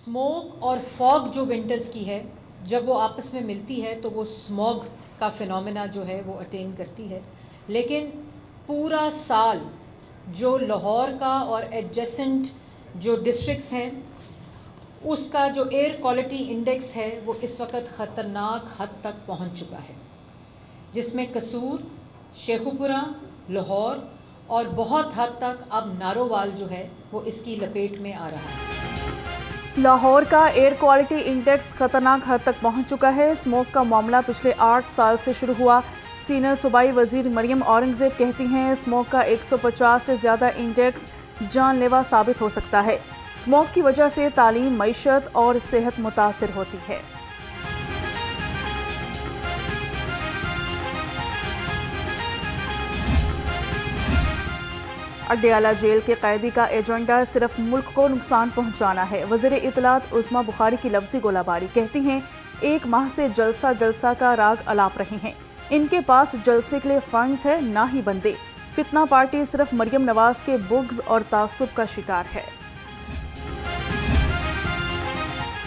Smoke اور fog جو winters کی ہے، جب وہ آپس میں ملتی ہے تو وہ اسموگ کا فینومینا جو ہے وہ اٹین کرتی ہے، لیکن پورا سال جو لاہور کا اور ایڈجسنٹ جو ڈسٹرکٹس ہیں اس کا جو ایئر کوالٹی انڈیکس ہے وہ اس وقت خطرناک حد تک پہنچ چکا ہے، جس میں قصور، شیخوپورہ، لاہور اور بہت حد تک اب نارووال جو ہے وہ اس کی لپیٹ میں آ رہا ہے۔ لاہور کا ایئر کوالٹی انڈیکس خطرناک حد تک پہنچ چکا ہے۔ اسموک کا معاملہ پچھلے 8 سال سے شروع ہوا۔ سینئر صوبائی وزیر مریم اورنگزیب کہتی ہیں اسموک کا 150 سے زیادہ انڈیکس جان لیوا ثابت ہو سکتا ہے۔ اسموک کی وجہ سے تعلیم، معیشت اور صحت متاثر ہوتی ہے۔ اڈیالہ جیل کے قیدی کا ایجنڈا صرف ملک کو نقصان پہنچانا ہے۔ وزیر اطلاعات عظمیٰ بخاری کی لفظی گولہ باری، کہتی ہیں 1 ماہ سے جلسہ کا راگ الاپ رہے ہیں، ان کے پاس جلسے کے لیے فنڈز ہے نہ ہی بندے۔ فتنہ پارٹی صرف مریم نواز کے بغض اور تعصب کا شکار ہے۔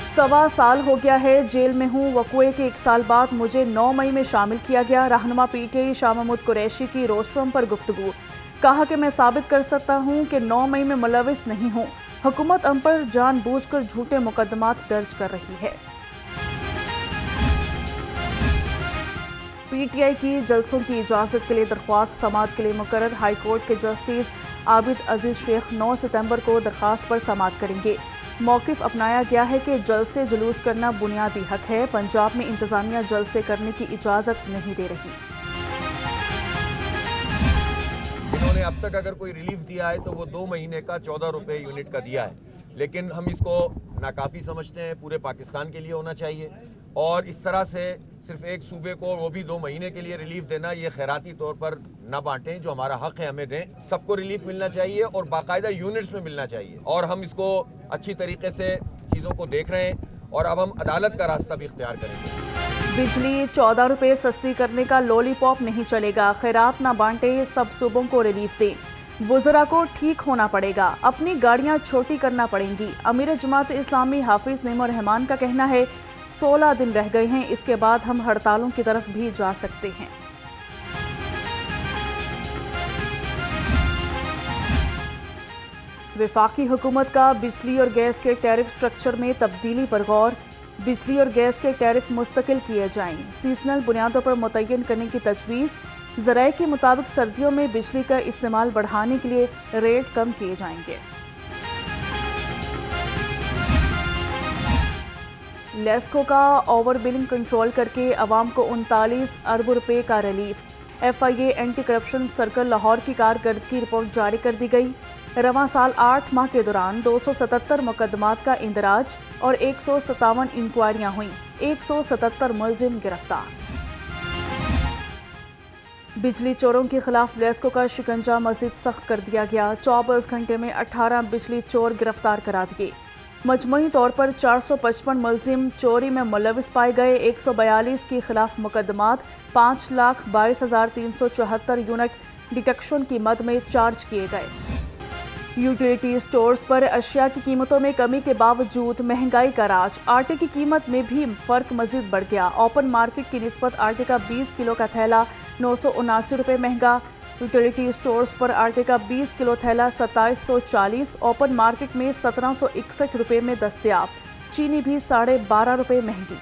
1.25 سال ہو گیا ہے جیل میں ہوں، وقوعے کے 1 سال بعد مجھے 9 مئی میں شامل کیا گیا۔ رہنما P T I Shah Mahmood Qureshi کی روسٹرم پر گفتگو، کہا کہ میں ثابت کر سکتا ہوں کہ 9 مئی میں ملوث نہیں ہوں۔ حکومت ہم پر جان بوجھ کر جھوٹے مقدمات درج کر رہی ہے۔ پی ٹی آئی کی جلسوں کی اجازت کے لیے درخواست سماعت کے لیے مقرر۔ ہائی کورٹ کے جسٹس عابد عزیز شیخ 9 ستمبر کو درخواست پر سماعت کریں گے۔ موقف اپنایا گیا ہے کہ جلسے جلوس کرنا بنیادی حق ہے۔ پنجاب میں انتظامیہ جلسے کرنے کی اجازت نہیں دے رہی۔ انہوں نے اب تک اگر کوئی ریلیف دیا ہے تو وہ 2 مہینے کا 14 روپے یونٹ کا دیا ہے، لیکن ہم اس کو ناکافی سمجھتے ہیں۔ پورے پاکستان کے لیے ہونا چاہیے، اور اس طرح سے صرف ایک صوبے کو وہ بھی 2 مہینے کے لیے ریلیف دینا، یہ خیراتی طور پر نہ بانٹیں، جو ہمارا حق ہے ہمیں دیں۔ سب کو ریلیف ملنا چاہیے اور باقاعدہ یونٹس میں ملنا چاہیے، اور ہم اس کو اچھی طریقے سے چیزوں کو دیکھ رہے ہیں، اور اب ہم عدالت کا راستہ بھی اختیار کریں گے۔ بجلی 14 روپے سستی کرنے کا لولی پاپ نہیں چلے گا۔ خیرات نہ بانٹے، سب صوبوں کو ریلیف دیں۔ وزراء کو ٹھیک ہونا پڑے گا، اپنی گاڑیاں چھوٹی کرنا پڑیں گی۔ امیر جماعت اسلامی حافظ نعیم الرحمان کا کہنا ہے 16 دن رہ گئے ہیں، اس کے بعد ہم ہڑتالوں کی طرف بھی جا سکتے ہیں۔ وفاقی حکومت کا بجلی اور گیس کے ٹیرف سٹرکچر میں تبدیلی پر غور۔ بجلی اور گیس کے ٹیرف مستقل کیے جائیں، سیزنل بنیادوں پر متعین کرنے کی تجویز۔ ذرائع کے مطابق سردیوں میں بجلی کا استعمال بڑھانے کے لیے ریٹ کم کیے جائیں گے۔ لیسکو کا اوور بلنگ کنٹرول کر کے عوام کو 39 ارب روپے کا ریلیف۔ ایف آئی اے اینٹی کرپشن سرکل لاہور کی کارکردگی رپورٹ جاری کر دی گئی۔ رواں سال 8 ماہ کے دوران 277 مقدمات کا اندراج اور 157 انکوائریاں ہوئیں، 177 ملزم گرفتار۔ بجلی چوروں کے خلاف لیسکو کا شکنجہ مزید سخت کر دیا گیا۔ 24 گھنٹے میں 18 بجلی چور گرفتار کرا دیے۔ مجموعی طور پر 455 ملزم چوری میں ملوث پائے گئے۔ 142 کے خلاف مقدمات، 5,22,374 یونٹ ڈیٹیکشن کی مد میں چارج کیے گئے۔ یوٹیلیٹی سٹورز پر اشیاء کی قیمتوں میں کمی کے باوجود مہنگائی کا راج۔ آٹے کی قیمت میں بھی فرق مزید بڑھ گیا۔ اوپن مارکیٹ کی نسبت آٹے کا 20 کلو کا تھیلا 979 روپے مہنگا۔ یوٹیلیٹی سٹورز پر آٹے کا 20 کلو تھیلا 2740، اوپن مارکیٹ میں 1761 روپے میں دستیاب۔ چینی بھی 12.5 روپے مہنگی۔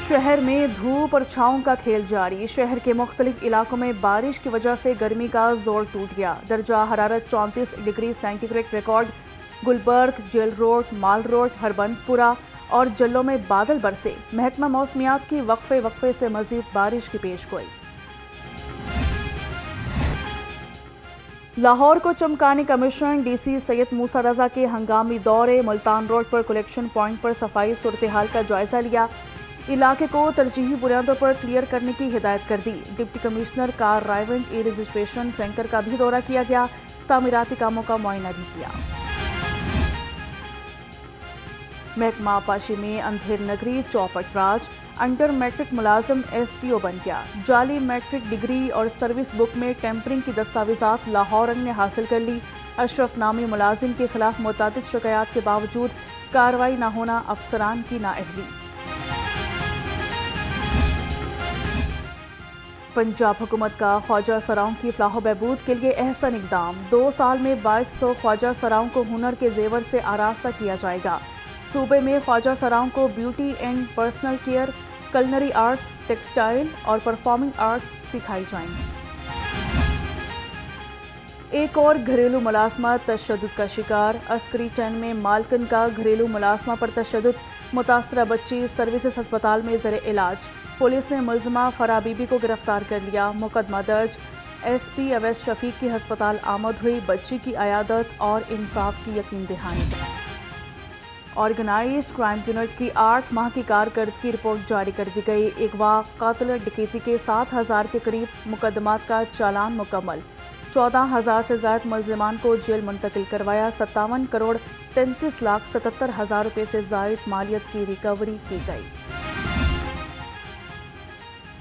شہر میں دھوپ اور چھاؤں کا کھیل جاری۔ شہر کے مختلف علاقوں میں بارش کی وجہ سے گرمی کا زور ٹوٹ گیا۔ درجہ حرارت 34 degree centigrade record. Gulberg, jail road, mall road, Harbanspura اور جلوں میں بادل برسے۔ محکمہ موسمیات کی وقفے سے مزید بارش کی پیش گوئی۔ لاہور کو چمکانے کمیشن ڈی سی سید موسیٰ رضا کے ہنگامی دورے۔ ملتان روڈ پر کلیکشن پوائنٹ پر صفائی صورتحال کا جائزہ لیا۔ علاقے کو ترجیحی بنیادوں پر کلیئر کرنے کی ہدایت کر دی۔ ڈپٹی کمشنر کا رائیونٹ ای رجسٹریشن سینٹر کا بھی دورہ کیا گیا، تعمیراتی کاموں کا معائنہ بھی کیا۔ محکمہ پاشی میں اندھیر نگری چوپٹ راج، انڈر میٹرک ملازم ایس ٹی او بن گیا۔ جعلی میٹرک ڈگری اور سروس بک میں ٹیمپرنگ کی دستاویزات لاہورنگ نے حاصل کر لی۔ اشرف نامی ملازم کے خلاف متعدد شکایات کے باوجود کارروائی نہ ہونا، افسران کی نااہلی۔ پنجاب حکومت کا خواجہ سراؤں کی فلاح و بہبود کے لیے احسن اقدام، 2 سال میں 2200 خواجہ سراؤں کو ہنر کے زیور سے آراستہ کیا جائے گا۔ صوبے میں خواجہ سراؤں کو beauty and personal care, culinary arts, textile اور پرفارمنگ آرٹس سکھائی جائیں گی۔ ایک اور گھریلو ملازمت تشدد کا شکار، عسکری ٹین میں مالکن کا گھریلو ملازمہ پر تشدد، متاثرہ بچی سروسز ہسپتال میں زیر علاج، پولیس نے ملزمہ فرح بی بی کو گرفتار کر لیا، مقدمہ درج، ایس پی اویس شفیق کی ہسپتال آمد ہوئی، بچی کی عیادت اور انصاف کی یقین دہانی۔ آرگنائزڈ کرائم یونٹ کی 8 ماہ کی کارکردگی رپورٹ جاری کر دی گئی، اغوا، قتل، ڈکیتی کے 7000 کے قریب مقدمات کا چالان مکمل، 14,000 سے زائد ملزمان کو جیل منتقل کروایا، 57 کروڑ 33,77,000 روپے سے زائد مالیت کی ریکوری کی گئی۔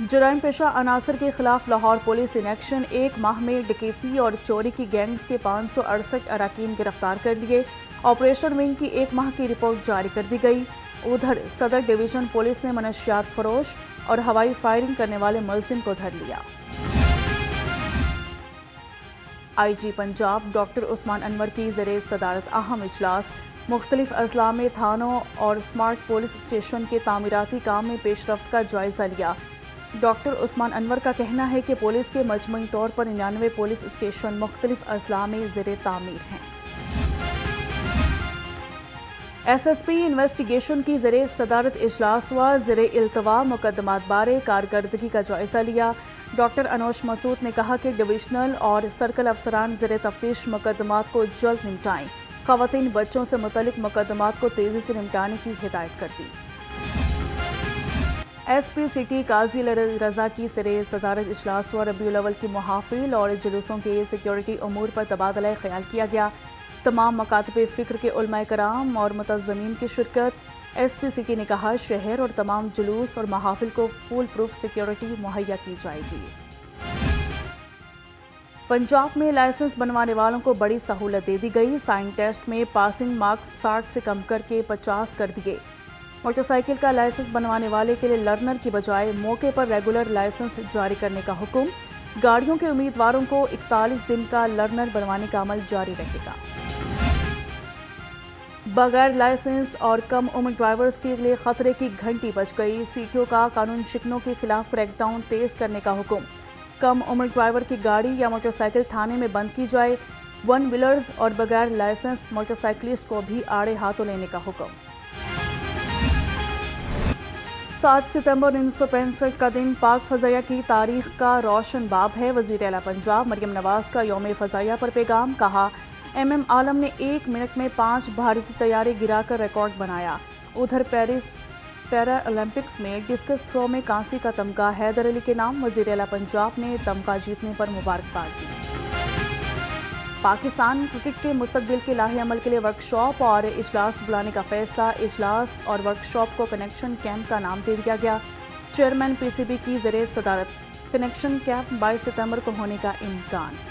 جرائم پیشہ عناصر کے خلاف لاہور پولیس ان ایکشن، 1 ماہ میں ڈکیتی اور چوری کی گینگز کے 568 اراکین گرفتار کر لیے، آپریشن ونگ کی 1 ماہ کی رپورٹ جاری کر دی گئی۔ ادھر صدر ڈویژن پولیس نے منشیات فروش اور ہوائی فائرنگ کرنے والے ملزم کو دھر لیا۔ آئی جی پنجاب ڈاکٹر عثمان انور کی زیر صدارت اہم اجلاس، مختلف اضلاع میں تھانوں اور اسمارٹ پولیس اسٹیشن کے تعمیراتی کام میں پیش رفت کا جائزہ لیا۔ ڈاکٹر عثمان انور کا کہنا ہے کہ پولیس کے مجموعی طور پر 99 پولیس اسٹیشن مختلف اضلاع میں زیر تعمیر ہیں۔ ایس ایس پی انویسٹیگیشن کی زیر صدارت اجلاس ہوا، زیر التواء مقدمات بارے کارکردگی کا جائزہ لیا۔ ڈاکٹر انوش مسعود نے کہا کہ ڈویژنل اور سرکل افسران زیر تفتیش مقدمات کو جلد نمٹائیں، خواتین بچوں سے متعلق مقدمات کو تیزی سے نمٹانے کی ہدایت کر دی۔ ایس پی سٹی قاضی رضا کی زیر صدارت اجلاس ہوا، ربیع الاول کی محافل اور جلوسوں کے سیکیورٹی امور پر تبادلہ خیال کیا گیا، تمام مکاتب فکر کے علماء کرام اور متظمین کی شرکت۔ ایس پی سٹی نے کہا شہر اور تمام جلوس اور محافل کو فول پروف سیکیورٹی مہیا کی جائے گی۔ پنجاب میں لائسنس بنوانے والوں کو بڑی سہولت دے دی گئی، سائن ٹیسٹ میں پاسنگ مارکس 60 سے کم کر کے 50 کر دیے۔ موٹر سائیکل کا لائسنس بنوانے والے کے لیے لرنر کی بجائے موقع پر ریگولر لائسنس جاری کرنے کا حکم، گاڑیوں کے امیدواروں کو 41 دن کا لرنر بنوانے کا عمل جاری رہے گا۔ بغیر لائسنس اور کم عمر ڈرائیورز کے لیے خطرے کی گھنٹی بج گئی، سیٹیوں کا قانون شکنوں کے خلاف کریک ڈاؤن تیز کرنے کا حکم، کم عمر ڈرائیور کی گاڑی یا موٹر سائیکل تھانے میں بند کی جائے، 1 ویلرز اور بغیر لائسنس موٹر سائیکلسٹ کو بھی آڑے ہاتھوں لینے کا حکم۔ 7 ستمبر 1965 کا دن پاک فضائیہ کی تاریخ کا روشن باب ہے، وزیر اعلیٰ پنجاب مریم نواز کا یوم فضائیہ پر پیغام، کہا ایم ایم عالم نے 1 منٹ میں 5 بھارتی طیارے گرا کر ریکارڈ بنایا۔ ادھر پیرس پیرا اولمپکس میں ڈسکس تھرو میں کانسی کا تمغہ حیدر علی کے نام، وزیر اعلیٰ پنجاب نے تمغہ جیتنے پر مبارکباد دی۔ پاکستان کرکٹ کے مستقبل کے لاہے عمل کے لیے ورکشاپ اور اجلاس بلانے کا فیصلہ، اجلاس اور ورکشاپ کو کنیکشن کیمپ کا نام دے دیا گیا، چیئرمین پی سی بی کی زیر صدارت، کنیکشن کیمپ 22 ستمبر کو ہونے کا امکان۔